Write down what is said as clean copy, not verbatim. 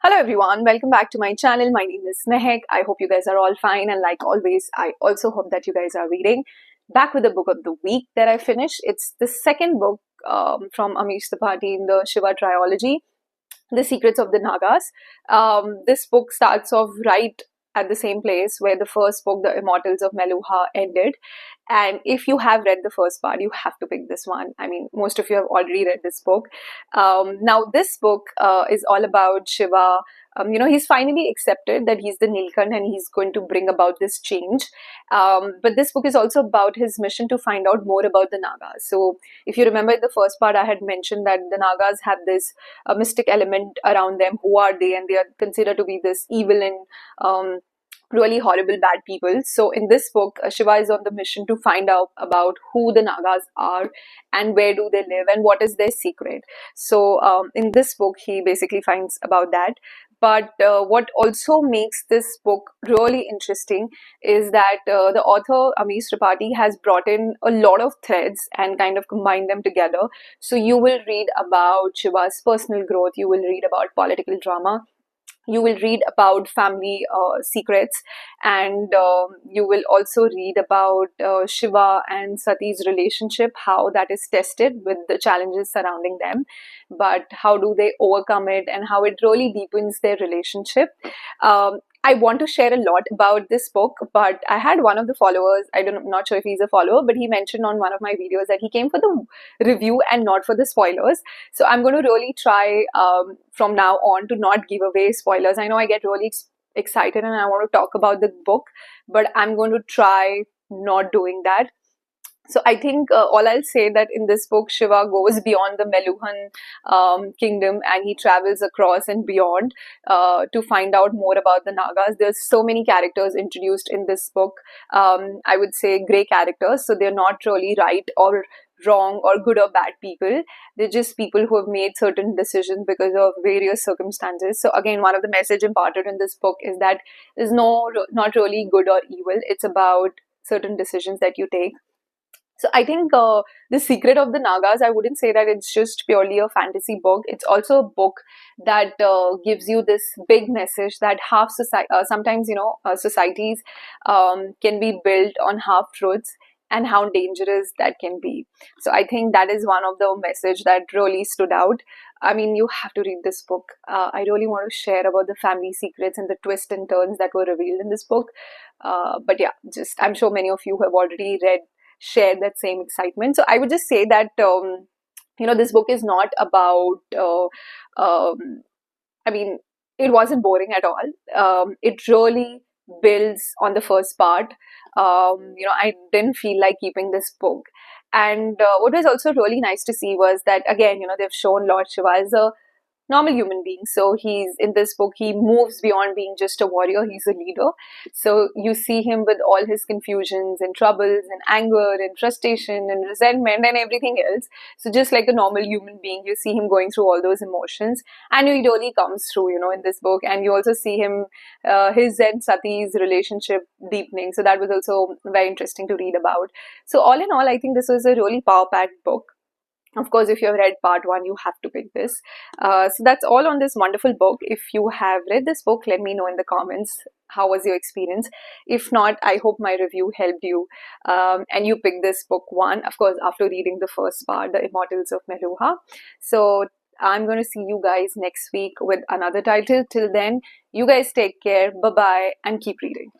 Hello everyone, welcome back to my channel. My name is Mehak. I hope you guys are all fine, and like always, I also hope that you guys are reading. Back with the book of the week that I finished. It's the second book from Amish Tripathi in the Shiva trilogy, The Secrets of the Nagas. This book starts off right at the same place where the first book, The Immortals of Meluha, ended. And if you have read the first part, you have to pick this one. I mean, most of you have already read this book. Now, this book is all about Shiva. He's finally accepted that he's the Neelkanth and he's going to bring about this change. But this book is also about his mission to find out more about the Nagas. So, if you remember in the first part, I had mentioned that the Nagas have this mystic element around them. Who are they? And they are considered to be this evil and really horrible bad people. So in this book, Shiva is on the mission to find out about who the Nagas are and where do they live and what is their secret. So in this book, he basically finds about that. But what also makes this book really interesting is that the author Amish Tripathi has brought in a lot of threads and kind of combined them together. So you will read about Shiva's personal growth, you will read about political drama, you will read about family secrets, and you will also read about Shiva and Sati's relationship, how that is tested with the challenges surrounding them, but how do they overcome it and how it really deepens their relationship. I want to share a lot about this book, but I had one of the followers, I'm not sure if he's a follower, but he mentioned on one of my videos that he came for the review and not for the spoilers. So I'm going to really try from now on to not give away spoilers. I know I get really excited and I want to talk about the book, but I'm going to try not doing that. So I think all I'll say that in this book, Shiva goes beyond the Meluhan kingdom and he travels across and beyond to find out more about the Nagas. There's so many characters introduced in this book. I would say grey characters. So they're not really right or wrong or good or bad people. They're just people who have made certain decisions because of various circumstances. So again, one of the message imparted in this book is that there's not really good or evil. It's about certain decisions that you take. So I think The Secret of the Nagas, I wouldn't say that it's just purely a fantasy book. It's also a book that gives you this big message that sometimes, societies can be built on half-truths and how dangerous that can be. So I think that is one of the message that really stood out. I mean, you have to read this book. I really want to share about the family secrets and the twists and turns that were revealed in this book. But yeah, I'm sure many of you have already share that same excitement. So I would just say that this book is not about I mean, it wasn't boring at all. It really builds on the first part. I didn't feel like keeping this book. And what was also really nice to see was that, again, they've shown Lord Shiva as a normal human being. So he's in this book, he moves beyond being just a warrior, he's a leader. So you see him with all his confusions and troubles and anger and frustration and resentment and everything else. So just like a normal human being, you see him going through all those emotions, and he really comes through, in this book. And you also see him, his and Sati's relationship deepening. So that was also very interesting to read about. So all in all, I think this was a really power-packed book. Of course, if you have read part 1, you have to pick this. So that's all on this wonderful book. If you have read this book, let me know in the comments how was your experience. If not, I hope my review helped you and you picked this book one, of course, after reading the first part, The Immortals of Meluha. So I'm going to see you guys next week with another title. Till then, you guys take care. Bye-bye and keep reading.